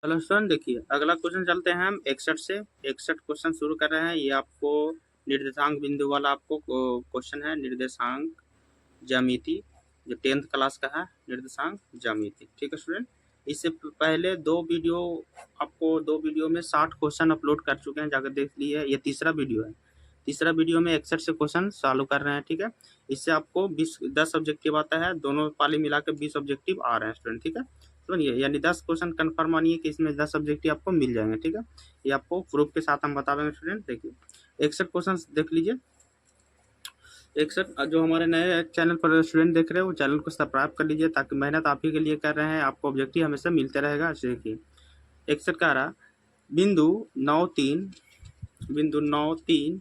Hello student, देखिए अगला question चलते हैं हम 61 से। 61 क्वेश्चन शुरू कर रहे हैं। ये आपको निर्देशांक बिंदु वाला आपको क्वेश्चन है। निर्देशांक ज्यामिति जो 10th क्लास का है, निर्देशांक ज्यामिति। ठीक है स्टूडेंट, इससे पहले दो वीडियो में 60 क्वेश्चन अपलोड कर चुके हैं, जाकर देख लिए। ये तीसरा वीडियो है। तीसरा वीडियो में 61 से क्वेश्चन सॉल्व कर रहे हैं। ठीक है, इससे आपको 10 ऑब्जेक्टिव आता है। दोनों पाली मिलाकर 20 ऑब्जेक्टिव आ रहे हैं स्टूडेंट। ठीक है, सुनिए, यानी 10 क्वेश्चन कन्फर्म मानिए कि इसमें 10 ऑब्जेक्टिव आपको मिल जाएंगे। ठीक है, ये आपको प्रूफ के साथ हम बता देंगे स्टूडेंट। देखिए 61 क्वेश्चन देख लीजिए। 61 जो हमारे नए चैनल पर स्टूडेंट देख रहे हैं वो चैनल को सब्सक्राइब कर लीजिए, ताकि मेहनत आप ही के लिए कर रहे हैं, आपको ऑब्जेक्टिव हमेशा मिलते रहेगा। देखिए 61 का रहा बिंदु 9 3, बिंदु 9 3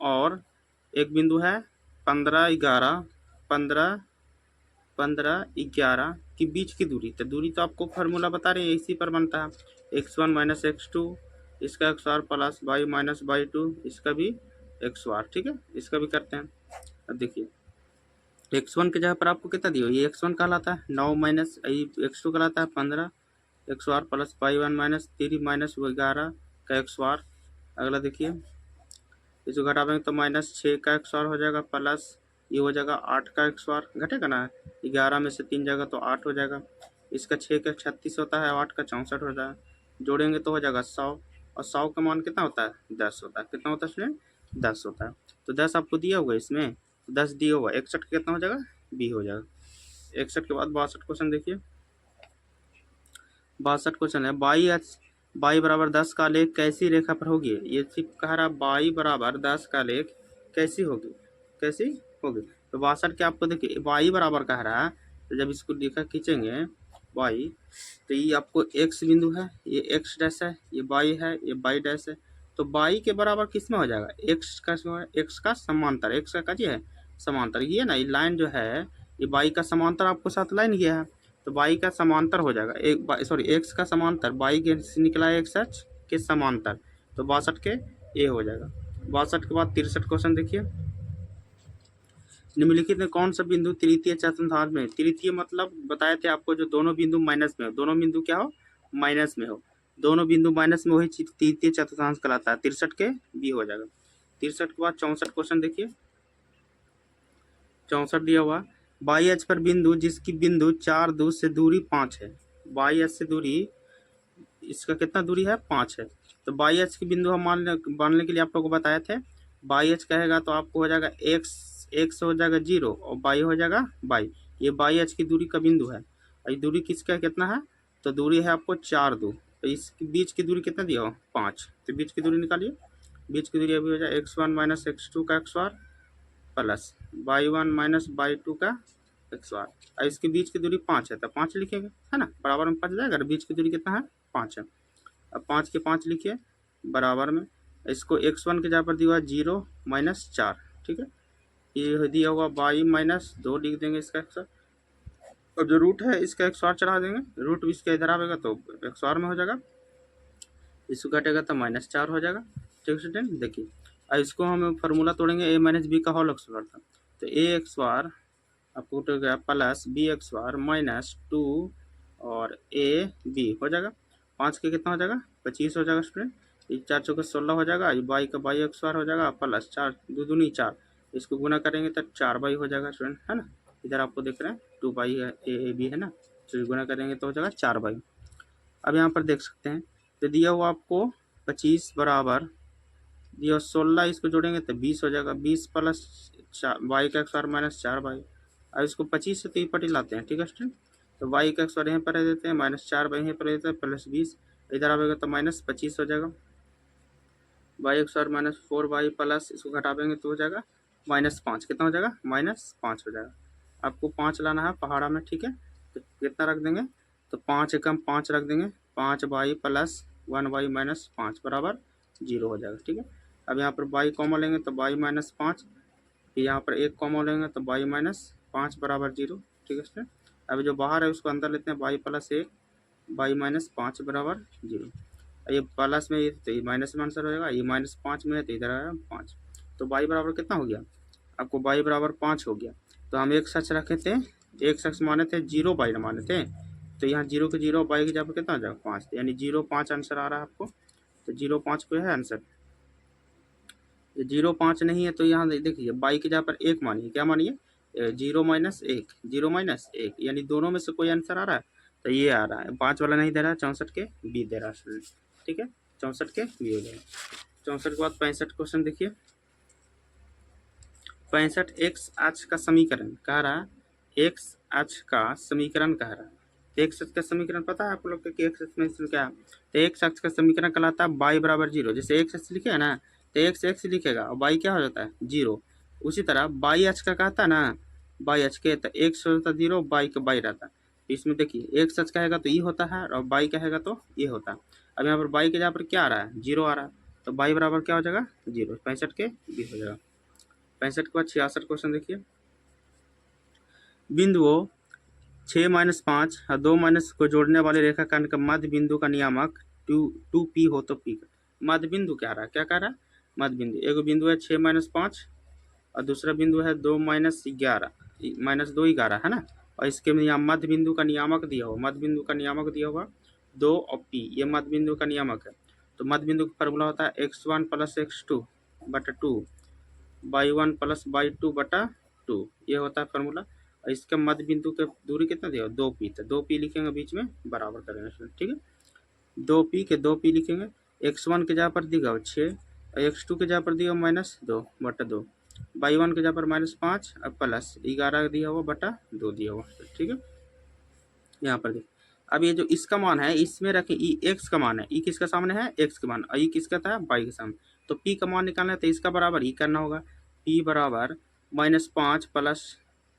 और एक बिंदु है 15 11, 15 11 के बीच की दूरी। तो दूरी तो आपको फार्मूला बता रहे हैं, इसी पर बनता है x1 माइनस x2, इसका x1 plus y minus y2, इसका भी x1। ठीक है, इसका भी करते हैं। अब देखिए x1 के जगह पर आपको कितना दिया, ये x1 कहलाता है 9 माइनस x2 कहलाता है 15, x1 plus y1 minus 3 minus 11 का x1। अगला देखिए, इसको घटाएंगे तो -6 का x1 हो जाएगा, प्लस ये हो जाएगा 8 का x1, घटेगा ना, 11 में से 3 जाएगा तो 8 हो जाएगा। इसका 6 का 36 होता है, 8 का 64 होता है। जोड़ेंगे तो हो जाएगा 100, और 100 का मान कितना होता है, 10 होता है। कितना होता है स्टूडेंट, 10 होता है। तो 10 आपको दिया हुआ है इसमें, 10 दिया हुआ। 61 का कितना हो जाएगा, बी हो जाएगा। 61 के बाद 62 क्वेश्चन देखिए। 62 क्वेश्चन है, बाई बराबर 10 का लेख कैसी रेखा पर होगी। ये सिर्फ कह रहा बाई बराबर 10 का लेख कैसी होगी, कैसी होगी। तो 62 के आपको देखिए बाई बराबर कह रहा है, तो जब इसको रेखा खींचेंगे बाई, तो ये आपको x बिंदु है, ये x डैश है, ये बाई है, ये बाई डैश है। तो बाई के बराबर किस में हो जाएगा, x का समांतर, x का क्या है, समांतर। ये ना, ये लाइन जो है ये बाई का समांतर आपको साथ लाइन गया है, तो बाई का समांतर हो जाएगा एक्स का समांतर, बाई के निकला है एक्स एच के समांतर, तो 62 के ए हो जाएगा। 62 के बाद 63 क्वेश्चन देखिए। निम्नलिखित में कौन सा बिंदु तृतीय चतुर्थांश में, तृतीय मतलब बताए थे आपको, जो दोनों बिंदु माइनस में हो, दोनों बिंदु क्या हो, माइनस में हो, दोनों बिंदु माइनस में वही तृतीय चतुर्थांश कहलाता है। 63 के बी हो जाएगा। 63 के बाद 64 क्वेश्चन देखिए। 64 दिया हुआ, बाई एच पर बिंदु जिसकी बिंदु 4 2 से दूरी 5 है। बाई एच से दूरी, इसका कितना दूरी है, 5 है। तो बाई एच की बिंदु हम मानने के लिए आप लोग को बताए थे। बाई एच कहेगा तो आपको हो जाएगा एक्स हो जाएगा 0 और बाई हो जाएगा बाई। ये बाई एच की दूरी का बिंदु है, और दूरी किसका कितना है, तो दूरी है आपको 4 2, तो इस बीच की दूरी कितना दिया हो, 5। तो बीच की दूरी निकालिए। बीच की दूरी अभी हो जाए x1 माइनस x2 का x1 plus y1 minus y2 का x1, और इसके बीच की दूरी 5 है, तो 5 लिखेंगे, है ना, बराबर में 5 जाएगा। बीच की दूरी कितना है, 5 है। अब 5 के 5 लिखिए बराबर में, इसको x1 के जगह पर दिया हुआ 0 माइनस 4। ठीक है, ये दिया हुआ बाई माइनस 2 लिख देंगे इसका x1। अब जो रूट है इसका x1 चढ़ा देंगे, रूट भी इसका इधर आएगा तो x1 में हो जाएगा, इसको घटेगा तो -4 हो जाएगा। ठीक है स्टूडेंट, देखिए अब इसको हम फार्मूला तोड़ेंगे, a माइनस बी का होल स्क्वायर था, तो ए एक्स बार आपको हो गया प्लस बी एक्स बार माइनस 2 और ए बी हो जाएगा। 5 के कितना हो जाएगा, 25 हो जाएगा स्टूडेंट। ये 4 चौके 16 हो जाएगा, ये बाई का बाई एक्स बार हो जाएगा प्लस 4 2 दूनी 4, इसको गुना करेंगे तो 4 बाई हो जाएगा स्टूडेंट, है ना। इधर आपको देख रहे हैं 2 बाई है, ए बी है ना, तो गुना करेंगे तो हो जाएगा 4 बाई। अब यहाँ पर देख सकते हैं, तो दिया हुआ आपको 25 बराबर दिया 16, इसको जोड़ेंगे तो 20 हो जाएगा, 20 प्लस 4 बाई का एक्स बार माइनस 4 बाई। अब इसको 25 से 3 पटी लाते हैं। ठीक है स्टूडेंट, तो बाई का एक्स बार यहाँ पर रह देते हैं, -4 बाई यहाँ पर रह देते हैं, प्लस 20 इधर आएगा तो -25 हो जाएगा। By x bar -4 by plus इसको घटाएंगे तो हो जाएगा -5, कितना हो जाएगा, -5 हो जाएगा। आपको 5 लाना है पहाड़ा में। ठीक है, तो कितना रख देंगे, तो 5 एकम 5 रख देंगे, 5 बाई प्लस 1 बाई -5 बराबर 0 हो जाएगा। ठीक है, अब यहाँ पर बाई कॉमा लेंगे तो बाई -5, फिर यहाँ पर एक कॉमा लेंगे तो बाई -5 बराबर 0। ठीक है स्टूडेंट, अभी जो बाहर है उसको अंदर लेते हैं, बाई प्लस 1 बाई -5 बराबर 0। ये प्लस में, ये तो ये माइनस में आंसर हो जाएगा, ये -5 में है तो इधर आया 5। तो बाई बराबर कितना हो गया, आपको बाई बराबर 5 हो गया। तो हम एक सच रखे थे, एक सच माने थे, 0 बाई न माने थे, तो यहाँ 0 के 0 बाई की जगह पर कितना आ जाएगा 5, यानी 0 5 आंसर आ रहा है आपको। तो 0 5 पे है आंसर। ये 0 5 नहीं है तो यहाँ देखिए बाई की जगह पर 1 मानिए, क्या मानिए 0 माइनस 1, 0 माइनस 1, यानी दोनों में से कोई आंसर आ रहा है तो ये आ रहा है। 5 वाला नहीं दे रहा है, 64 के बी दे रहा है। ठीक है, 64 के बी हो जाएगा। 64 के बाद 65 क्वेश्चन देखिए। 65 एक्स अक्ष का समीकरण कह रहा है, एक्स अक्ष का समीकरण कह रहा है। एक्स अक्ष का समीकरण पता है आप लोग को कि एक्स अक्ष समीकरण क्या है? तो एक्स अक्ष का समीकरण कहलाता है बाई बराबर 0। जैसे एक्स अक्ष लिखे है ना तो एक्स एक्स लिखेगा और बाई क्या हो जाता है 0। उसी तरह बाई अक्ष का कहता है ना, बाई अक्ष के तो एक्स होता है 0, बाई का बाई रहता है। इसमें देखिए एक्स अक्ष कहेगा तो ये होता है और बाई कहेगा तो ये होता है। अब यहाँ पर बाई के जहाँ पर क्या आ रहा है 0 आ रहा है, तो बाई बराबर क्या हो जाएगा 0। 65 के बी हो जाएगा। 65 के बाद 66 क्वेश्चन देखिए। बिंदुओं 6 - 5 और 2 - को जोड़ने वाले रेखाखंड का मध्य बिंदु का नियामक 2p हो तो p का मध्य बिंदु क्या रहा है, क्या कह रहा है मध्य बिंदु। एक बिंदु है 6 - 5 और दूसरा बिंदु है 2 - 11 -2 11 है ना, और इसके मध्य बिंदु का नियामक दिया हुआ, मध्य बिंदु का नियामक दिया हुआ 2 और p, ये मध्य बिंदु का नियामक है। तो मध्य बिंदु का फॉर्मूला होता है x1 + x2 बटा 2 y1 + y2 बटा 2, ये होता है फॉर्मूला। और इसके मध्य बिंदु के दूरी कितना दिया 2p, तो 2p लिखेंगे बीच में बराबर करेंगे। ठीक है, 2p के 2p लिखेंगे। x1 के जगह पर दिया 6 और x2 के जगह पर दिया -2 बटा 2, y1 के जगह पर -5 और प्लस 11 दिया हुआ बटा 2 दिया हुआ। ठीक है, यहाँ पर देखिए अब ये जो इसका मान है इसमें रखें ई एक्स का मान है, ई किसका सामने है एक्स का मान, और ई किसका था बाई के सामने। तो पी का मान निकालना है तो इसका बराबर ही करना होगा, पी बराबर -5 प्लस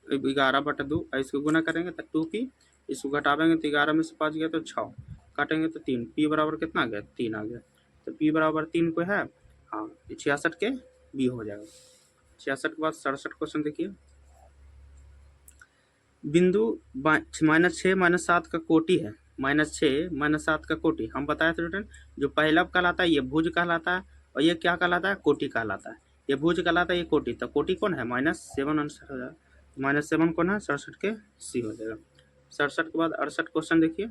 11 बटा 2, इसको गुना करेंगे तो 2p, इसको घटावेंगे तो 11 में से 5 गया तो 6, काटेंगे तो 3, पी बराबर कितना आ गया 3 आ गया। तो पी बराबर 3 को है, हाँ 66 के बी हो जाएगा। 66 के बाद 67 क्वेश्चन देखिए। बिंदु -6 - 7 का कोटि है, -6 - 7 का कोटि हम बताए थे स्टूडेंट। जो पहला कहलाता है ये भुज कहलाता है और ये क्या कहलाता है कोटि कहलाता है। ये भुज कहलाता है, ये कोटि, तो कोटि कौन है -7 आंसर हो जाएगा। -7 कौन है 67 के सी हो जाएगा। 67 के बाद 68 क्वेश्चन देखिए।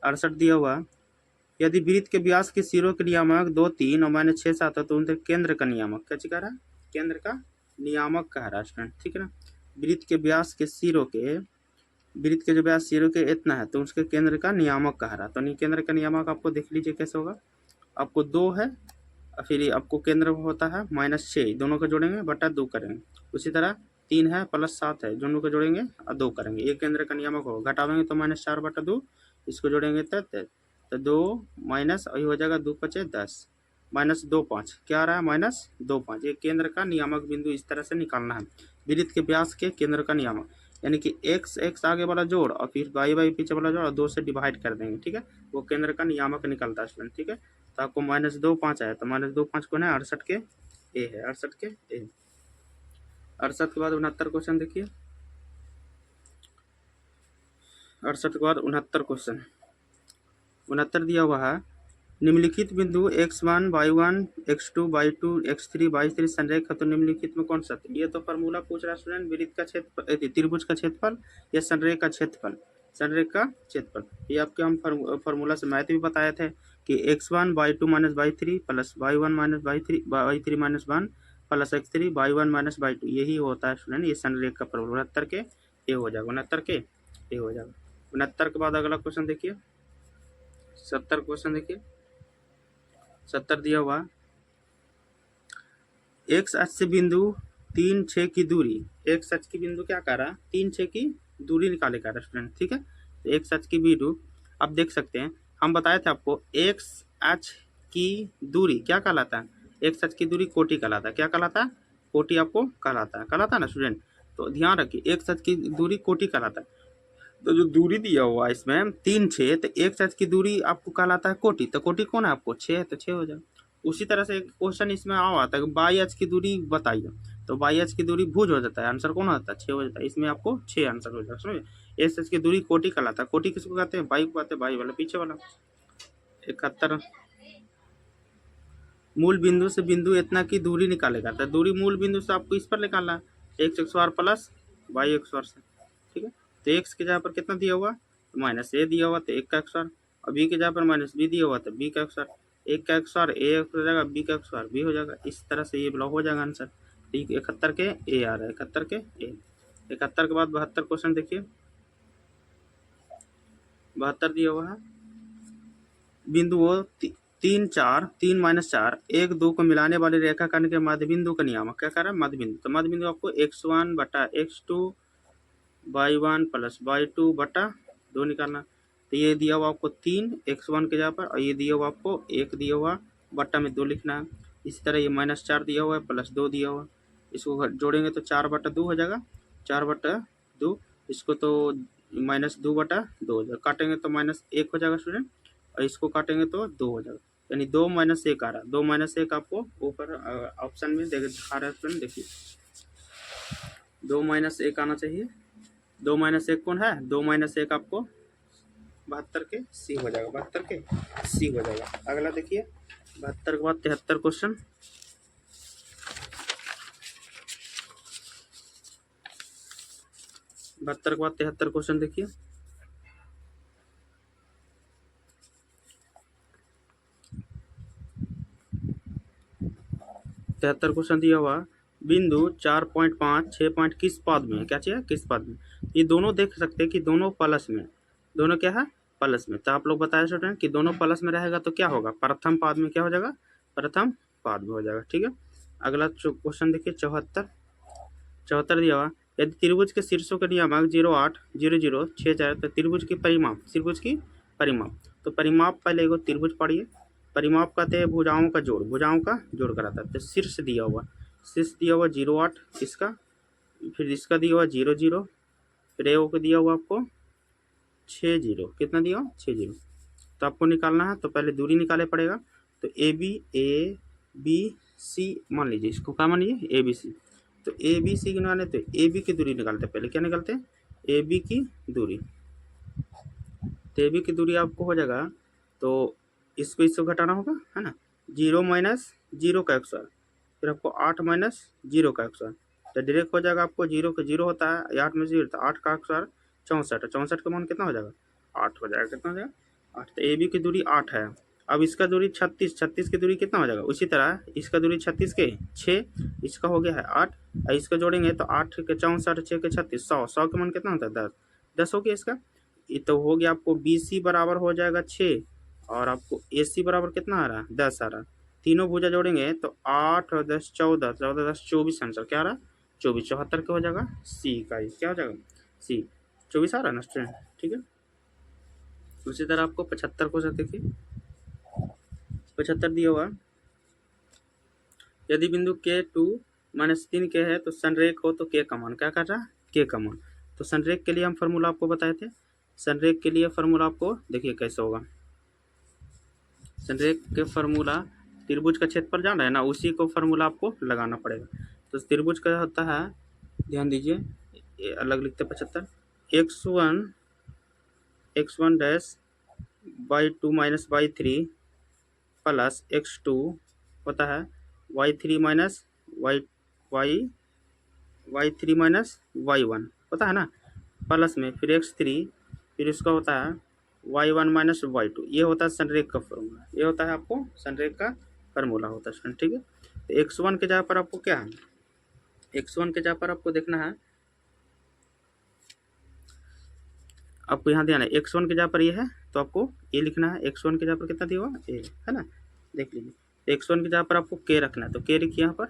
68 दिया हुआ, यदि वृत्त के व्यास के सिरों के नियामक 2 3 और -6 7 है तो उनके केंद्र का नियामक क्या कह रहा है, केंद्र का नियामक कह रहा है स्टूडेंट। ठीक है ना, वृत्त के व्यास के सिरों के, वृत्त के जो व्यास सिरों के इतना है तो उसके केंद्र का नियामक कह रहा है। तो नहीं केंद्र का नियामक आपको देख लीजिए कैसे होगा। आपको 2 है और फिर आपको केंद्र होता है -6, दोनों को जोड़ेंगे बटा 2 करेंगे। उसी तरह 3 है प्लस 7 है, दोनों को जोड़ेंगे और 2 करेंगे, ये केंद्र का नियामक होगा। घटावेंगे तो -4 बटा 2, इसको जोड़ेंगे तो 2 माइनस और हो जाएगा 2 × 5 = 10, -2 5 क्या आ रहा है -2 5। ये केंद्र का नियामक बिंदु इस तरह से निकालना है, वृत्त के व्यास के केंद्र का नियामक, यानी कि x x आगे वाला जोड़ और फिर y पीछे वाला जोड़ और 2 से डिवाइड कर देंगे। ठीक है, वो केंद्र का नियामक निकलता है स्टूडेंट। ठीक है, तो आपको -2 5 आया, तो -2 5 कौन है 68 के ए है, 68 के ए। 68 के बाद 69 क्वेश्चन देखिए। 68 के बाद 69 क्वेश्चन। 69 दिया हुआ है, निम्नलिखित बिंदु x1 y1 x2 y2 x3 y3 संरेख तो निम्नलिखित में कौन सा। ये तो फार्मूला पूछ रहा है स्टूडेंट, वृत्त का क्षेत्रफल, त्रिभुज का क्षेत्रफल या संरेख का क्षेत्रफल, संरेख का क्षेत्रफल। ये आपके हम फार्मूला से मैथ भी बताए थे कि x1 y2 - y3 plus y1 - y3 y3 - 1 plus x3 y1 - y2, यही होता है स्टूडेंट ये संरेख का फार्मूला। 69 के ये हो जाएगा, 69 के ये हो जाएगा। 69 के बाद अगला क्वेश्चन देखिए। 70 क्वेश्चन देखिए। 70 दिया हुआ, एक्स अक्ष से बिंदु 3 6 की दूरी, एक्स अक्ष की बिंदु क्या कर रहा है 3 6 की दूरी निकाले कर रहा है स्टूडेंट। ठीक है, तो एक्स अक्ष की बिंदु आप देख सकते हैं, हम बताए थे आपको एक्स अक्ष की दूरी क्या कहलाता है, एक्स अक्ष की दूरी कोटि कहलाता है। क्या कहलाता है कोटि आपको कहलाता है ना स्टूडेंट। तो ध्यान रखिए एक्स अक्ष की दूरी कोटि कहलाता है। तो जो दूरी दिया हुआ है इसमें 3 6, तो एक्स अक्ष की दूरी आपको कहलाता है कोटि, तो कोटि कौन है आपको 6 है, तो 6 हो जाए। उसी तरह से एक क्वेश्चन इसमें आता है बाई अक्ष की दूरी बताइए, तो बाई अक्ष की दूरी भुज हो जाता है, आंसर कौन होता है 6 हो जाता है। इसमें आपको 6 आंसर हो जाता है। समझे, एक्स अक्ष की दूरी कोटि कहलाता है। कोटि किसको कहते हैं बाई को कहते हैं, बाई वाला पीछे वाला। 71, मूल बिंदु से बिंदु इतना की दूरी निकालेगा, तो दूरी मूल बिंदु से आपको इस पर निकालना है, x1 प्लस y1 से। ठीक है, तो x की जगह पर कितना दिया हुआ तो माइनस ए दिया हुआ तो एक का XOR, और बी के जगह पर माइनस बी दिया हुआ तो बी का XOR, एक का XOR ए हो जाएगा, बी का XOR बी हो जाएगा। इस तरह से ये ब्लॉक हो जाएगा आंसर। ठीक, 71 के ए आ रहा है, 71 के ए। 71 के बाद 72 क्वेश्चन देखिए। 72 दिया हुआ है, बिंदुओं 3 4 3 - 4 1 2 को मिलाने वाले रेखाखंड के मध्य बिंदु का नियामक क्या कर रहा है, मध्य बिंदु। तो मध्य बिंदु आपको x1 बटा x2 y1 प्लस y2 बटा 2 निकालना। तो ये दिया हुआ आपको 3 x1 के जगह पर, और ये दिया हुआ आपको 1 दिया हुआ बट्टा में 2 लिखना है। इसी तरह ये -4 दिया हुआ है प्लस 2 दिया हुआ, इसको जोड़ेंगे तो 4 बटा 2 हो जाएगा, 4 बटा 2। इसको तो -2 बटा 2 हो जाएगा, काटेंगे तो -1 हो जाएगा स्टूडेंट, और इसको काटेंगे तो 2 हो जाएगा, यानी 2 - 1 आ रहा है। 2 - 1 आपको ऊपर ऑप्शन में दिखा रहा है स्टूडेंट, देखिए 2 - 1 आना चाहिए। 2 - 1 कौन है, 2 - 1 आपको 72 के सी हो जाएगा, 72 के सी हो जाएगा। अगला देखिए 72 के बाद 73 क्वेश्चन। 72 के बाद 73 क्वेश्चन देखिए। तिहत्तर क्वेश्चन दिया हुआ, बिंदु 4.5 6 किस पद में है, क्या चाहिए, किस पद में। ये दोनों देख सकते हैं कि दोनों प्लस में, दोनों क्या है, प्लस में। तो आप लोग बताए स्टूडेंट कि दोनों प्लस में रहेगा तो क्या होगा, प्रथम पाद में क्या हो जाएगा, प्रथम पाद में हो जाएगा। ठीक है, अगला क्वेश्चन देखिए 74 दिया हुआ, यदि त्रिभुज के शीर्षों के नियामक 08 00 64, तो त्रिभुज की परिमाप, त्रिभुज की परिमाप। तो परिमाप पहले एगो त्रिभुज पढ़िए, परिमाप कहते हैं भुजाओं का जोड़, भुजाओं का जोड़ कराता है। तो शीर्ष दिया हुआ, शीर्ष दिया हुआ 08 इसका, फिर इसका दिया हुआ 00, फिर एगो को दिया हुआ आपको 60, कितना दिया हुआ 60। तो आपको निकालना है, तो पहले दूरी निकाले पड़ेगा। तो ए बी सी मान लीजिए, इसको क्या मान लीजिए ABC। तो ABC की निकालने, तो AB की दूरी निकालते हैं, पहले क्या निकालते हैं, AB की दूरी। तो AB की दूरी आपको हो जाएगा, तो इसको घटाना होगा, है ना। 0 - 0 का XOR, फिर आपको 8 - 0 का XOR, तो डायरेक्ट हो जाएगा आपको 0 का 0 होता है, 8 में 0 तो 8 का XOR 64, 64 का मान कितना हो जाएगा, 8 हो जाएगा, कितना हो जाएगा 8। तो AB की दूरी 8 है। अब इसका दूरी 36, 36 की दूरी कितना हो जाएगा, उसी तरह इसका दूरी 36 के 6, इसका हो गया है 8, और इसका जोड़ेंगे तो 8 के 64, 6 के 36, 100, 100 का मान कितना होता है 10, 10 हो गया इसका। ये तो हो गया आपको BC बराबर हो जाएगा 6, और आपको AC बराबर कितना आ रहा है 10 आ रहा है। तीनों भुजा जोड़ेंगे तो 8 और 10 14, 14 10 24, आंसर क्या आ रहा है 24, 74 का हो जाएगा सी का, क्या हो जाएगा सी, 24 आ रहा है ना स्टूडेंट। ठीक है, उसी तरह आपको 75 को देखिए, 75 दिया हुआ, यदि बिंदु K2 - 3 के है तो संरेख हो तो K का मान क्या कर रहा है, K का मान। तो संरेख के लिए हम फार्मूला आपको बताए थे, संरेख के लिए फार्मूला आपको देखिए कैसे होगा। संरेख के फार्मूला, त्रिभुज का क्षेत्रफल जान रहे हैं ना, उसी को फार्मूला आपको लगाना पड़ेगा। तो त्रिभुज का होता है, ध्यान दीजिए, अलग लिखते 75, x1 dash y2 - y3 plus x2 होता है y3 - y1 होता है ना, प्लस में फिर x3, फिर इसका होता है y1 - y2। ये होता है संरेख का फार्मूला, ये होता है आपको संरेख का फार्मूला होता है। ठीक है, तो x1 के जगह पर आपको क्या है, x1 के जगह पर आपको देखना है, आपको यहाँ ध्यान है x1 के जगह पर ये है तो आपको ए लिखना है, x1 के जगह पर कितना दिया हुआ ए है ना, देख लीजिए। x1 की जगह पर आपको k रखना है, तो k लिखिए यहाँ पर,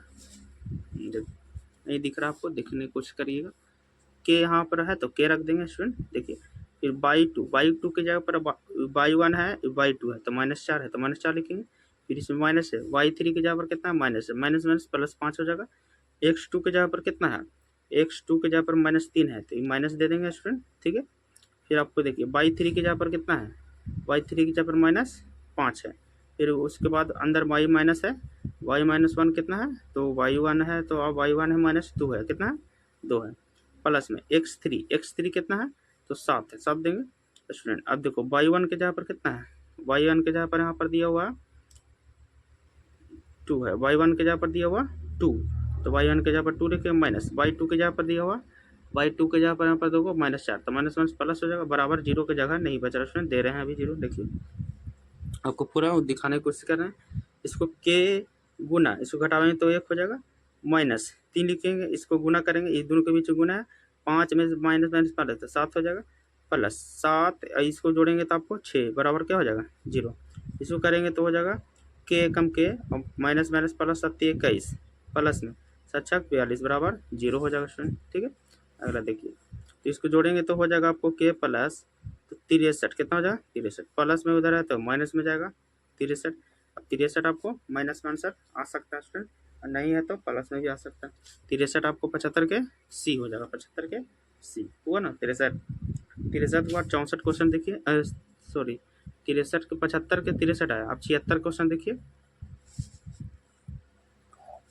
नहीं दिख रहा आपको, देखने की कोशिश करिएगा, k यहाँ पर है तो k रख देंगे स्टूडेंट। देखिए फिर y2 की जगह पर y1 है, y2 है तो -4 है तो -4 लिखेंगे, फिर इसमें माइनस है, y3 की जगह पर कितना है माइनस है, माइनस माइनस प्लस 5 हो जाएगा। x2 की जगह पर कितना है, x2 की जगह पर -3 है तो माइनस दे देंगे स्टूडेंट। ठीक है, फिर आपको देखिए y3 की जगह पर कितना है, y3 की जगह पर -5 है, फिर उसके बाद अंदर y माइनस है, y -1 कितना है, तो y1 है, तो अब y1 है -2 है, कितना है 2 है, प्लस में x3 कितना है, तो 7 है, 7 देंगे स्टूडेंट। अब देखो y1 के जगह पर कितना है, y1 के जगह पर यहाँ पर दिया हुआ 2 है, y1 के जगह पर दिया हुआ 2, तो y1 के जगह पर 2 लिखे, माइनस y2 के जगह पर दिया हुआ बाई टू के जगह पर यहाँ पर देखो -4, तो माइनस माइनस प्लस हो जाएगा, बराबर जीरो की जगह नहीं बच रहा स्टूडेंट, दे रहे हैं अभी जीरो। देखिए आपको पूरा दिखाने की कोशिश कर रहे हैं। इसको के गुना, इसको घटाएंगे तो 1 हो जाएगा, माइनस 3 लिखेंगे, इसको गुना करेंगे, इस दोनों के बीच गुना है, 5 में माइनस माइनस प्लस तो 7 हो जाएगा, प्लस 7 इसको जोड़ेंगे तो आपको 6 बराबर क्या हो जाएगा 0। इसको करेंगे तो हो जाएगा के कम के और माइनस माइनस प्लस 7 21 प्लस में 7 6 42 बराबर 0 हो जाएगा स्टूडेंट। ठीक है, अगला देखिए, तो इसको जोड़ेंगे तो हो जाएगा आपको के प्लस तो 63 कितना हो जाएगा 63, प्लस में उधर है तो माइनस में जाएगा 63। अब 63 आपको माइनस में आंसर आ सकता है स्टूडेंट, और नहीं है तो प्लस में भी आ सकता है। 63 आपको 75 के सी हो जाएगा, 75 के सी हुआ ना 63। 63 के बाद 64 क्वेश्चन देखिए, सॉरी 63 के 75 के 63 आया। अब 76 क्वेश्चन देखिए,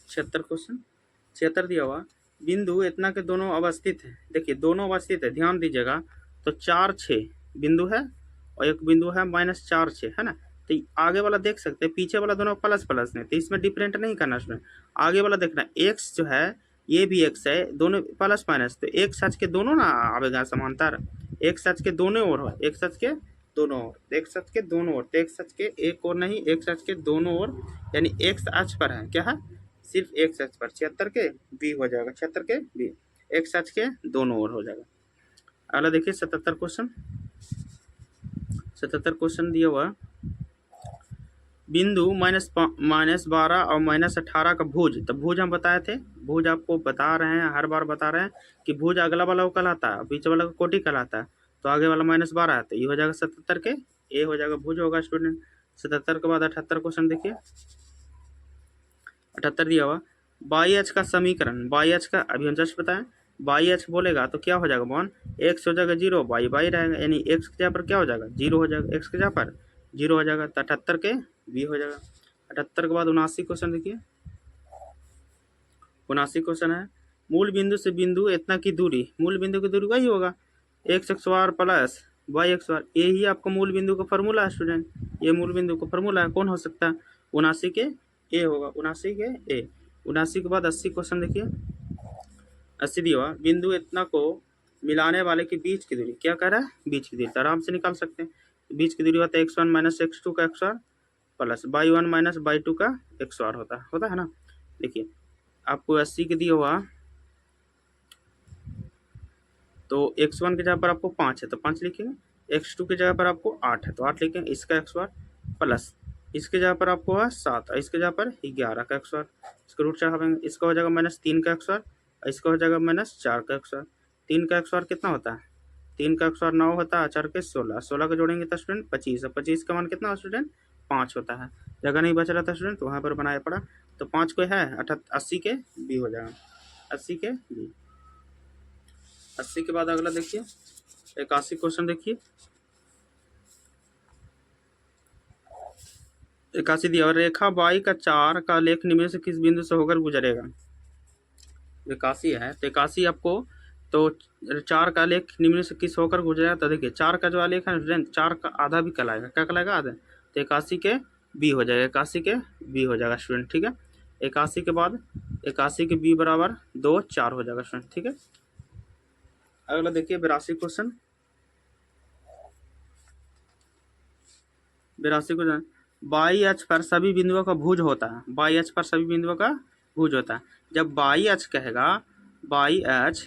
76 क्वेश्चन 76 दिया हुआ, बिंदु इतना के दोनों अवस्थित है। देखिए दोनों अवस्थित है, ध्यान दीजिएगा, तो 4 6 बिंदु है और एक बिंदु है -4 6 है ना। तो आगे वाला देख सकते हैं, पीछे वाला दोनों प्लस प्लस में, तो इसमें डिफरेंट नहीं करना उसमें, आगे वाला देखना। एक्स जो है ये भी एक्स है, दोनों प्लस माइनस, तो एक सच के दोनों ना आवेगा समांतर, एक सच के दोनों ओर है, एक सच के दोनों ओर, एक सच के दोनों ओर, तो एक सच के एक और नहीं, एक सच के दोनों ओर, यानी एक्स अक्ष पर है, क्या है सिर्फ एक अक्ष पर, 76 के बी हो जाएगा, 76 के बी, एक अक्ष के दोनों ओर हो जाएगा। अगला देखिए 77 क्वेश्चन, 77 क्वेश्चन दिया हुआ, बिंदु -12 और -18 का भुज, तो भुज हम बताए थे, भुज आपको बता रहे हैं, हर बार बता रहे हैं कि भुज अगला वाला को कहलाता है, बीच वाला को कोटि कहलाता है, तो आगे वाला -12 है, तो ये हो जाएगा 77 के ए हो जाएगा, भुज होगा स्टूडेंट। 77 के बाद 78 क्वेश्चन देखिए, 78 दिया हुआ, बाई एच का समीकरण, बाई एच का अभी हम जस्ट बताएं, बाई एच बोलेगा तो क्या हो जाएगा बॉन, एक्स हो जाएगा 0, बाई बाई रहेगा, यानी एक्स की जगह पर क्या हो जाएगा 0 हो जाएगा, एक्स की जगह पर 0 हो जाएगा, तो 78 के बी हो जाएगा। 78 के बाद 79 क्वेश्चन देखिए, 79 क्वेश्चन है, मूल बिंदु से बिंदु इतना की दूरी, मूल बिंदु की दूरी वही होगा x बार प्लस वाई एक्स बार, यही आपको मूल बिंदु का फॉर्मूला है स्टूडेंट, ये मूल बिंदु का फॉर्मूला है, कौन हो सकता है 79 के ए होगा, 79 के ए। 79 के बाद 80 क्वेश्चन देखिए, 80 दिया हुआ, बिंदु इतना को मिलाने वाले के बीच की दूरी, क्या कह रहा है बीच की दूरी, तो आराम से निकाल सकते हैं, बीच की दूरी होता है x1 माइनस x2 का x बार प्लस y1 माइनस y2 का x बार होता है ना। देखिए आपको 80 के दिया हुआ, तो x1 की जगह पर आपको 5 है तो 5 लिखेंगे, x2 की जगह पर आपको 8 है तो 8 लिखेंगे, इसका x बार प्लस इसके जगह पर आपको है 7 और इसके जगह पर 11 का x बार, इसका रूट चढ़ाएंगे, इसका हो जाएगा -3 का x बार और इसका हो जाएगा -4 का x बार। 3 का x बार कितना होता है, 3 का x बार 9 होता है, 4 के 16, 16 का जोड़ेंगे तो स्टूडेंट 25, और 25 का मान कितना स्टूडेंट 5 होता है, जगह नहीं बच रहा था स्टूडेंट तो वहाँ पर बनाया पड़ा, तो 5 को है 80 के बी हो जाएगा, 80 के बी। 80 के बाद अगला देखिए 81 क्वेश्चन देखिए, 81 दिया, और रेखा बाई का 4 का लेख निम्न से किस बिंदु से होकर गुजरेगा, 81 है तो 81 आपको, तो 4 का लेख निम्न से किस होकर गुजरेगा, तो देखिए 4 का जो आलेख है स्टूडेंट 4 का आधा भी कहलाएगा, क्या कहलाएगा आधा, तो 81 के बी हो जाएगा, 81 के बी हो जाएगा स्टूडेंट। ठीक है, 81 के बाद 81 के बी बराबर 2 4 हो जाएगा स्टूडेंट। ठीक है, अगला देखिए 82 क्वेश्चन, 82 क्वेश्चन, बाई अक्ष पर सभी बिंदुओं का भुज होता है, बाई अक्ष पर सभी बिंदुओं का भुज होता है, जब बाई अक्ष कहेगा बाई अक्ष,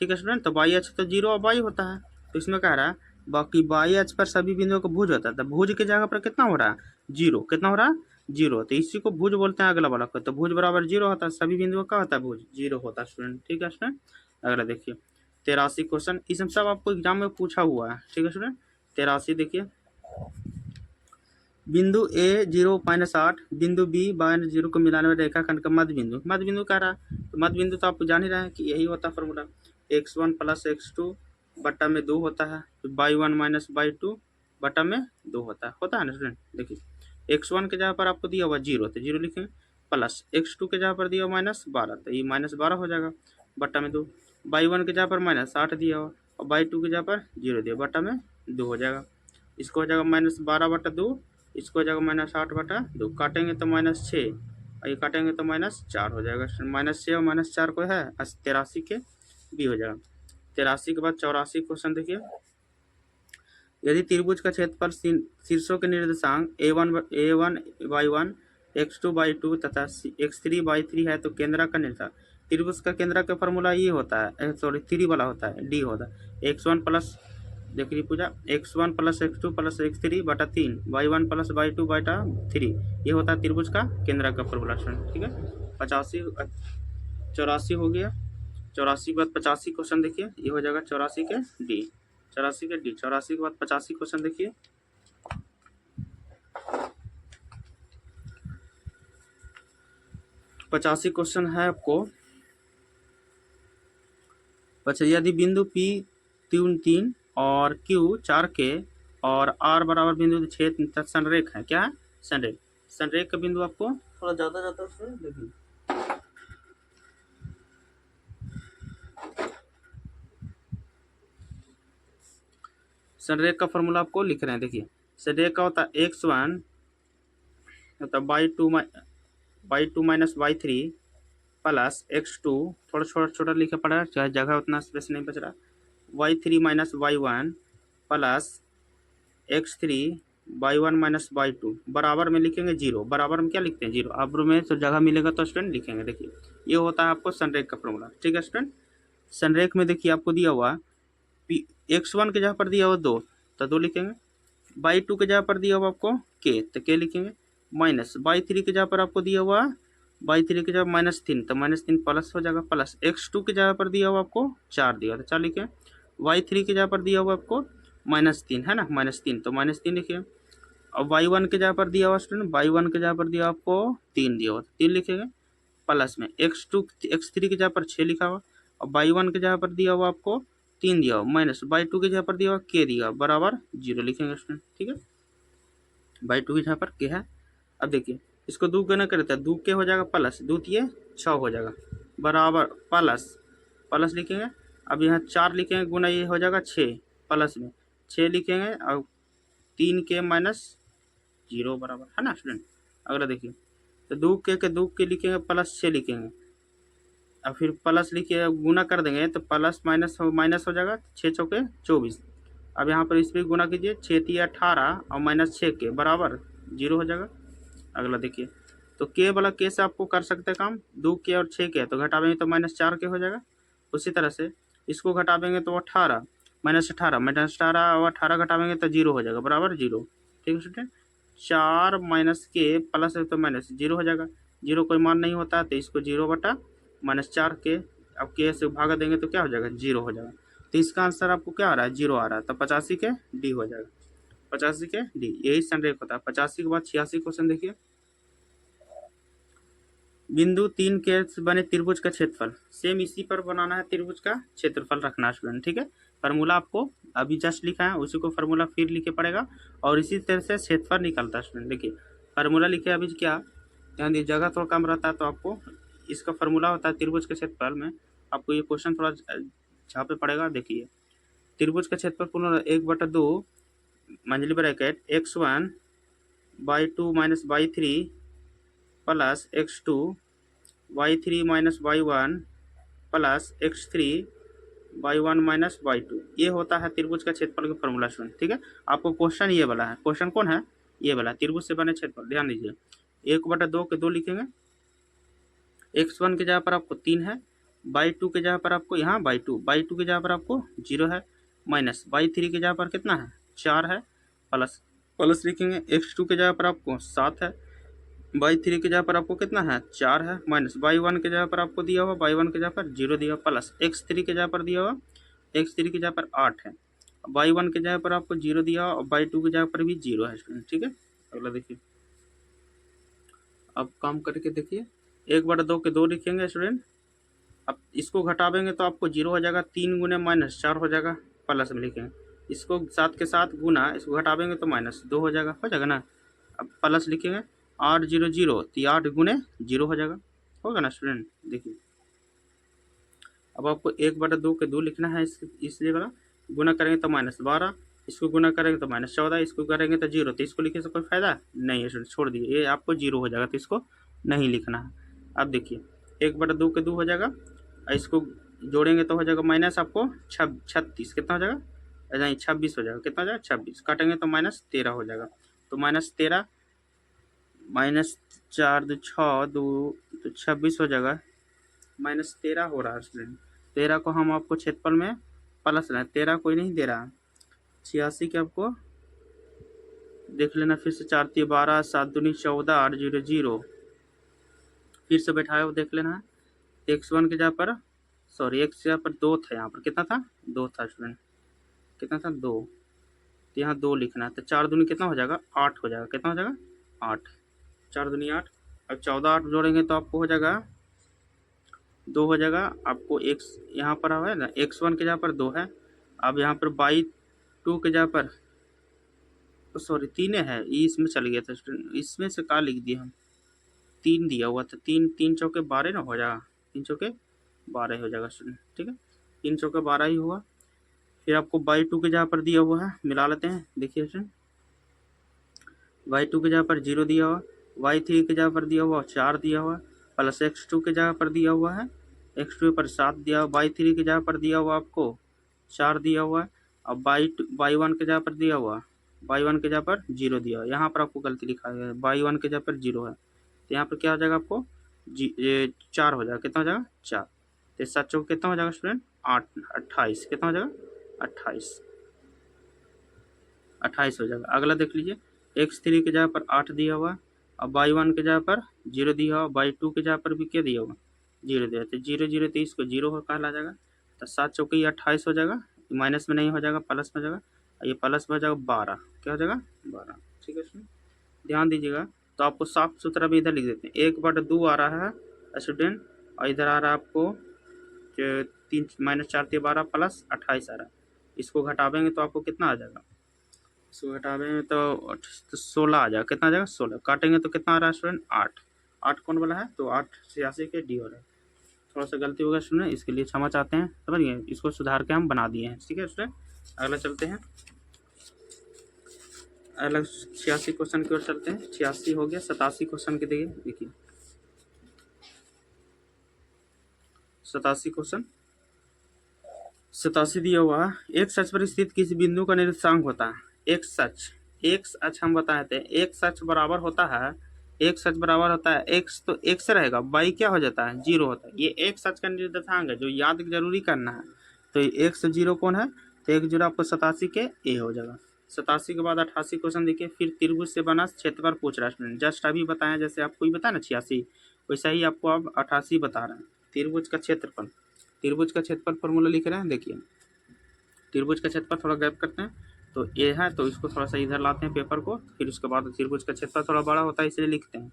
ठीक है स्टूडेंट, तो बाई अक्ष तो 0 और बाई होता है, तो इसमें कह रहा है बाकी बाई अक्ष पर सभी बिंदुओं का भुज होता है, तो भुज की जगह पर कितना हो रहा है 0, कितना हो रहा है 0, तो इसी को भुज बोलते हैं अगला वाला को, तो भुज बराबर 0 होता है, सभी बिंदुओं का होता है भुज 0 होता है स्टूडेंट। ठीक है स्टूडेंट, अगला देखिए 83 क्वेश्चन, इसमें सब आपको एग्जाम में पूछा हुआ है। ठीक है स्टूडेंट, 83 देखिए, बिंदु ए 0-8 बिंदु बी -0 को मिलाने वाले रेखाखंड का मध्य बिंदु, मध्य बिंदु कह रहा है, तो मध्य बिंदु तो आप जान ही रहे हैं कि यही होता है फॉर्मूला, x1 प्लस x2 बटा में 2 होता है, तो y1 माइनस y2 बटा में 2 होता है ना स्टूडेंट। देखिए x1 के जगह पर आपको दिया हुआ 0 तो 0 लिखेंगे, प्लस x2 के जगह पर दिया हुआ -12 तो ये -12 हो जाएगा, बटा में 2, y1 के जगह पर -8 दिया हुआ और y2 की जगह पर 0 दिया, बटा में 2 हो जाएगा, इसको हो जाएगा -12 बटा 2, इसको हो जाएगा -8 बटा 2, काटेंगे तो -6 और ये काटेंगे तो -4 हो जाएगा, -6 और -4 को है 83 के बी हो जाएगा। 83 के बाद 84 क्वेश्चन देखिए। यदि त्रिभुज का क्षेत्रफल शीर्षों के निर्देशांक a1/1 x2/2 तथा x3/3 है तो केंद्र का निर्धारक। त्रिभुज का केंद्र का फॉर्मूला ये होता है, सॉरी 3 वाला होता है, डी होता है x1 प्लस, देखिए पूजा, x1 plus x2 plus x3 बटा 3 y1 प्लस y2 बटा 3, ये होता है त्रिभुज का केंद्र का फॉर्मूला। ठीक है, 84 हो गया। 84 के बाद 85 क्वेश्चन देखिए, ये हो जाएगा 84 के डी। 84 के बाद 85 क्वेश्चन देखिए। पचासी क्वेश्चन है आपको। अच्छा, यदि बिंदु P 3 और Q 4 के और R बराबर बिंदु छेद संरेख है, क्या है? संरेख। संरेख का बिंदु आपको थोड़ा ज्यादा जाता है, देखिए संरेख का फॉर्मूला आपको लिख रहे हैं। देखिए संरेख का होता है x1 मतलब y2 minus y3 plus x2, थोड़ा छोटा छोटा लिखा पड़ा है, चाहे जगह उतना स्पेस नहीं बच रहा, y3 minus y1 plus x3 y1 minus y2 बराबर में लिखेंगे 0। बराबर में क्या लिखते हैं? 0। अब में तो जगह मिलेगा तो स्टूडेंट लिखेंगे। देखिए ये होता है आपको संरेख का फॉर्मूला। ठीक है स्टूडेंट, संरेख में देखिए आपको दिया हुआ x1 के जगह पर दिया हुआ 2 तो 2 लिखेंगे, y2 के जगह पर दिया हुआ आपको k तो k लिखेंगे, माइनस y3 के जगह पर आपको दिया हुआ y3 की जगह -3 तो -3 प्लस हो जाएगा, प्लस x2 की जगह पर दिया हुआ आपको 4 दिया तो 4 लिखे, y3 की जगह पर दिया हुआ आपको -3 है ना, -3 तो -3 लिखिए। और y1 की जगह पर दिया हुआ स्टूडेंट, y1 की जगह पर दिया आपको 3 दिया हुआ तो 3 लिखेंगे, प्लस में x3 की जगह पर 6 लिखा हुआ और y1 की जगह पर दिया हुआ आपको 3 दिया हुआ, माइनस y2 की जगह पर दिया हुआ k दिया बराबर 0 लिखेंगे स्टूडेंट। ठीक है, y2 की जगह पर k है। अब देखिए इसको 2 गुना करते हैं, 2 के हो जाएगा प्लस 2 तिये 6 हो जाएगा बराबर प्लस लिखेंगे। अब यहाँ 4 लिखेंगे गुना, ये हो जाएगा 6 प्लस में 6 लिखेंगे और 3 के माइनस 0 बराबर है ना स्टूडेंट। अगला देखिए तो 2 के लिखेंगे प्लस 6 लिखेंगे और फिर प्लस लिखिए गुना कर देंगे तो प्लस माइनस हो जाएगा, 6 चौके 24। अब यहाँ पर इस पर गुना कीजिए, 6 तिये 18 और माइनस 6 के बराबर 0 हो जाएगा। अगला देखिए तो के वाला के से आपको कर सकते हैं काम, 2 के और 6 के तो घटावेंगे तो -4 के हो जाएगा। उसी तरह से इसको घटावेंगे तो 18 -18 और 18 घटावेंगे तो 0 हो जाएगा बराबर 0। ठीक है स्टूडेंट, 4 माइनस के प्लस है तो माइनस 0 हो जाएगा, 0 कोई मान नहीं होता तो इसको 0 बटा -4 के, अब के से भागा देंगे तो क्या हो जाएगा 0 हो जाएगा। तो इसका आंसर आपको क्या आ रहा है 0 आ रहा है, तो 85 के डी हो जाएगा, 85 के डी, यही संरेख होता है। 85 के बाद 86 क्वेश्चन देखिए। बिंदु 3 के बने त्रिभुज का क्षेत्रफल, सेम इसी पर बनाना है, त्रिभुज का क्षेत्रफल रखना है स्टूडेंट। ठीक है, फार्मूला आपको अभी जस्ट लिखा है, उसी को फार्मूला फिर लिखे पड़ेगा और इसी तरह से क्षेत्रफल निकलता है स्टूडेंट। देखिए फार्मूला लिखे अभी क्या, ध्यान दीजिए जगह थोड़ा कम रहता है तो आपको इसका फार्मूला होता है त्रिभुज के क्षेत्रफल में, आपको ये क्वेश्चन थोड़ा छापे पड़ेगा। देखिए त्रिभुज का क्षेत्रफल पूर्ण 1/2 मंझली bracket x1 y2 minus y3 plus x2 y3 minus y1 plus x3 y1 minus y2, ये होता है त्रिभुज का क्षेत्रफल का फॉर्मूला स्टूडेंट। ठीक है, आपको क्वेश्चन ये वाला है, क्वेश्चन कौन है ये वाला, त्रिभुज से बने क्षेत्रफल। ध्यान दीजिए 1/2 के 2 लिखेंगे, x1 की जगह पर आपको 3 है, y2 की जगह पर आपको यहाँ y2 की जगह पर आपको 0 है, माइनस y3 की जगह पर कितना है 4 है, प्लस लिखेंगे x2 की जगह पर आपको 7 है, y3 की जगह पर आपको कितना है 4 है, माइनस y1 की जगह पर आपको दिया हुआ y1 की जगह पर 0 दिया, प्लस x3 की जगह पर दिया हुआ x3 की जगह पर 8 है, y1 की जगह पर आपको 0 दिया और y2 की जगह पर भी 0 है स्टूडेंट। ठीक है, अगला देखिए, अब काम करके देखिए 1/2 के 2 लिखेंगे स्टूडेंट, अब इसको घटावेंगे तो आपको 0 हो जाएगा, 3 गुने -4 हो जाएगा, प्लस में लिखेंगे, इसको 7 के साथ गुना, इसको घटावेंगे तो -2 हो जाएगा ना। अब प्लस लिखेंगे 8 0 0 तो 8 गुने 0 हो जाएगा, होगा ना स्टूडेंट। देखिए अब आपको 1/2 के 2 लिखना है, इसलिए वाला गुना करेंगे तो -12, इसको गुना करेंगे तो -14, इसको करेंगे तो 0, तो इसको लिखने से कोई फायदा नहीं है स्टूडेंट, छोड़ दिए, ये आपको 0 हो जाएगा तो इसको नहीं लिखना है। अब देखिए 1/2 के 2 हो जाएगा, इसको जोड़ेंगे तो हो जाएगा माइनस आपको 36, कितना हो जाएगा, नहीं 26 हो जाएगा, कितना हो जाएगा 26, काटेंगे तो -13 हो जाएगा। तो -13 -4 2 6 2 तो 26 हो जाएगा, -13 हो रहा है स्टूडेंट। 13 को हम आपको क्षेत्रफल में प्लस रहे हैं, 13 कोई नहीं दे रहा, 86 के आपको देख लेना फिर से, 4 3 12 7 दूनी 14 8 0 0, फिर से बैठाया वो देख लेना है। x1 के जगह पर, सॉरी x के जगह पर 2 था, यहाँ पर कितना था, 2 था स्टूडेंट, कितना था 2, तो यहाँ 2 लिखना है। तो 4 दूनी कितना हो जाएगा, 8 हो जाएगा, कितना हो जाएगा 8, 4 दूनी 8। अब 14 8 जोड़ेंगे तो आपको हो जाएगा 2 हो जाएगा, आपको x यहाँ पर है ना, x1 के जगह पर 2 है। अब यहाँ पर y2 के जगह पर, तो सॉरी 3 है, ये इसमें चल गया था स्टूडेंट, इसमें से का लिख दिया हम, 3 दिया हुआ था, 3 3 चौके 12 ना हो जाएगा, 3 चौके 12 हो जाएगा स्टूडेंट, ठीक है, 3 चौके 12 ही हुआ। फिर आपको y2 के जगह पर दिया हुआ है, मिला लेते हैं, देखिए स्टूडेंट, y2 के जगह पर 0 दिया हुआ, y3 के जगह पर दिया हुआ 4 दिया हुआ, प्लस x2 के जगह पर दिया हुआ है, x2 पर 7 दिया हुआ, y3 के जगह पर दिया हुआ आपको 4 दिया हुआ है। अब y1 के जगह पर दिया हुआ, y1 के जगह पर 0 दिया हुआ, यहाँ पर आपको गलती लिखा गया है, y1 के जगह पर 0 है, तो यहाँ पर क्या हो जाएगा आपको 4 हो जाएगा, कितना हो जाएगा 4, तो 7 चौक कितना हो जाएगा स्टूडेंट 8 28, कितना हो जाएगा 28 हो जाएगा। अगला देख लीजिए, x3 के जगह पर 8 दिया हुआ, अब y1 के जगह पर 0 दिया हुआ, y2 के जगह पर भी क्या दिया हुआ 0 दिया, तो 0 0 तो इसको 0 कहला जाएगा, तो 7 चौके 28 हो जाएगा, माइनस में नहीं हो जाएगा, प्लस में हो जाएगा, ये प्लस में हो जाएगा 12, क्या हो जाएगा 12, ठीक है स्टूडेंट, ध्यान दीजिएगा। तो आपको साफ सुथरा भी इधर लिख देते हैं, 1/2 आ रहा है स्टूडेंट, और इधर आ रहा है आपको 3 -4 3 12 प्लस 28 आ रहा है, इसको घटावेंगे तो आपको कितना आ जाएगा, इसको घटावेंगे तो 16 आ जाएगा, कितना आ जाएगा 16, काटेंगे तो कितना आ रहा है स्टूडेंट 8, 8 कौन वाला है, तो 8 86 के डी हो रहा है, थोड़ा सा गलती होगा स्टूडेंट, इसके लिए क्षमा चाहते हैं, समझ गए, इसको सुधार के हम बना दिए हैं, ठीक है स्टूडेंट। अगला चलते हैं, अलग 86 क्वेश्चन की ओर चलते हैं, 86 हो गया, 87 क्वेश्चन के देखिए 87 क्वेश्चन, 87 दिया हुआ, एक सच पर स्थित किसी बिंदु का निर्देशांक होता है, एक सच हम बताए थे, एक सच बराबर होता है, एक सच बराबर होता है x, तो x रहेगा, y क्या हो जाता है 0 होता है, ये एक सच का निर्देशांक है जो याद जरूरी करना है। तो x 0 कौन है, तो 1 0 आपको 87 के a हो जाएगा। 87 के बाद 88 क्वेश्चन देखिए, फिर त्रिभुज से बना क्षेत्रफल पूछ रहा है स्टूडेंट, जस्ट अभी बताया, जैसे आपको ही बताया ना 86, वैसा ही आपको अब 88 बता रहे हैं, त्रिभुज का क्षेत्रफल, त्रिभुज का क्षेत्रफल फॉर्मूला लिख रहे हैं, देखिए त्रिभुज का क्षेत्रफल थोड़ा गैप करते हैं, तो ए है तो इसको थोड़ा सा इधर लाते हैं पेपर को, फिर उसके बाद त्रिभुज का क्षेत्रफल थोड़ा बड़ा होता है इसलिए लिखते हैं,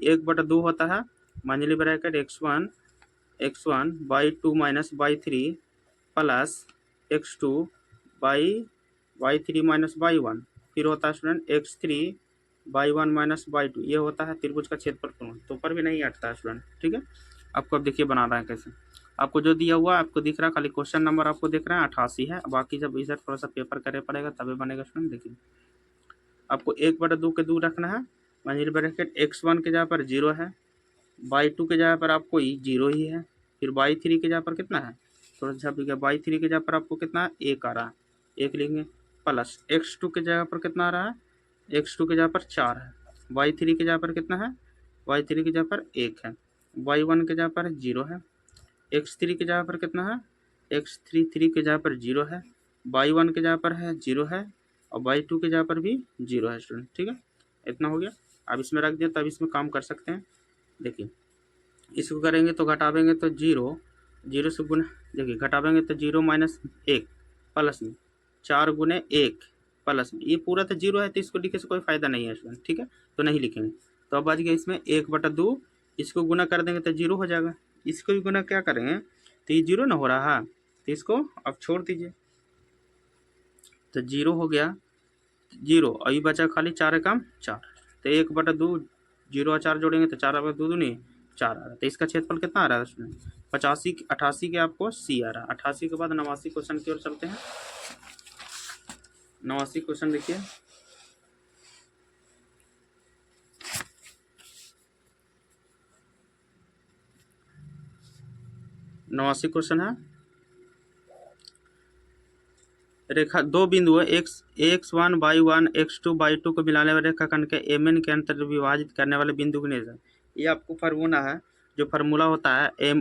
1/2 होता है, मंझली bracket x1/2 minus y3 plus x2 y3 minus y1, फिर होता है स्टूडेंट x3/1 माइनस y2, ये होता है त्रिभुज का क्षेत्रफल, तो ऊपर भी नहीं हटता है स्टूडेंट, ठीक है। आपको अब देखिए बना रहा है कैसे, आपको जो दिया हुआ आपको दिख रहा है, खाली क्वेश्चन नंबर आपको दिख रहा है 88 है, बाकी जब इधर थोड़ा सा पेपर करना पड़ेगा तभी बनेगा स्टूडेंट। देखिए आपको 1/2 के 2 रखना है, मंझली ब्रैकेट x1 के जगह पर 0 है, y2 के जगह पर आपको 0 ही है, फिर y3 के जगह पर कितना है, थोड़ा सा y3 के जगह पर आपको कितना है 1 आ रहा है, 1 लिखेंगे, प्लस x2 के जगह पर कितना आ रहा है, x2 के जगह पर 4 है, y3 के जगह पर कितना है, y3 की जगह पर 1 है, y1 के जगह पर 0 है, x3 की जगह पर कितना है, x3 की जगह पर 0 है, y1 की जगह पर है 0 है, और y2 की जगह पर भी 0 है स्टूडेंट, ठीक है। इतना हो गया, अब इसमें रख दिया, तब इसमें काम कर सकते हैं। देखिए इसको करेंगे तो घटावेंगे तो 0 से गुना, देखिए घटावेंगे तो 0 माइनस 1 प्लस में 4 गुने 1 प्लस में, ये पूरा तो 0 है तो इसको लिखे से कोई फायदा नहीं है स्टूडेंट, ठीक है, तो नहीं लिखेंगे। तो अब बच गया इसमें 1/2, इसको गुना कर देंगे तो 0 हो जाएगा, इसको भी गुना क्या करेंगे तो ये 0 ना हो रहा है, तो इसको अब छोड़ दीजिए, तो 0 हो गया 0, अभी बचा खाली 4 एकम 4, तो 1/2, 0 और 4 जोड़ेंगे तो 4/2 दूनी 4 आ रहा है, तो इसका क्षेत्रफल कितना आ रहा है उसमें 88 के आपको सी आ रहा है। 88 के बाद 89 क्वेश्चन की ओर चलते हैं, 89 क्वेश्चन देखिए, 89 89 क्वेश्चन है। रेखा दो बिंदुओं x1 y1 x2 y2 को मिलाने वाले रेखाखंड के mn के अंतर विभाजित करने वाले बिंदु के निर्देश। ये आपको फार्मूला है, जो फार्मूला होता है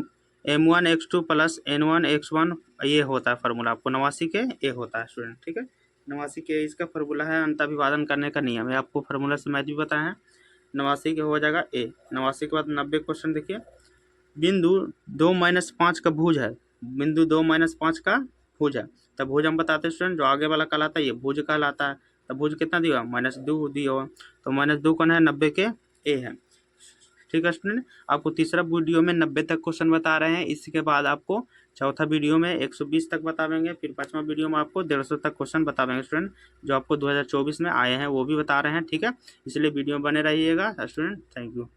m1 x2 plus n1 x1, ये होता है फार्मूला आपको 89 के ए होता है स्टूडेंट, ठीक है। 89 के इसका फार्मूला है, अंतर विभाजन करने का नियम है, आपको फार्मूला से मैच भी बताया है। 89 के हो जाएगा ए। 89 के बाद 90 क्वेश्चन देखिए। बिंदु 2-5 का भुज है, बिंदु 2-5 का भुज है, तब भुज हम बताते हैं स्टूडेंट, जो आगे वाला कहलाता है ये भुज कहलाता है। तब भुज कितना दिया, -2 दिया हुआ, तो -2 कौन है, 90 के ए है, ठीक है स्टूडेंट। आपको तीसरा वीडियो में 90 तक क्वेश्चन बता रहे हैं, इसके बाद आपको चौथा वीडियो में 120 तक बतावेंगे, फिर पांचवा वीडियो में आपको 150 तक क्वेश्चन बतावेंगे स्टूडेंट, जो आपको 2024 में आए हैं वो भी बता रहे हैं, ठीक है। इसलिए वीडियो बने रहिएगा स्टूडेंट। Thank you.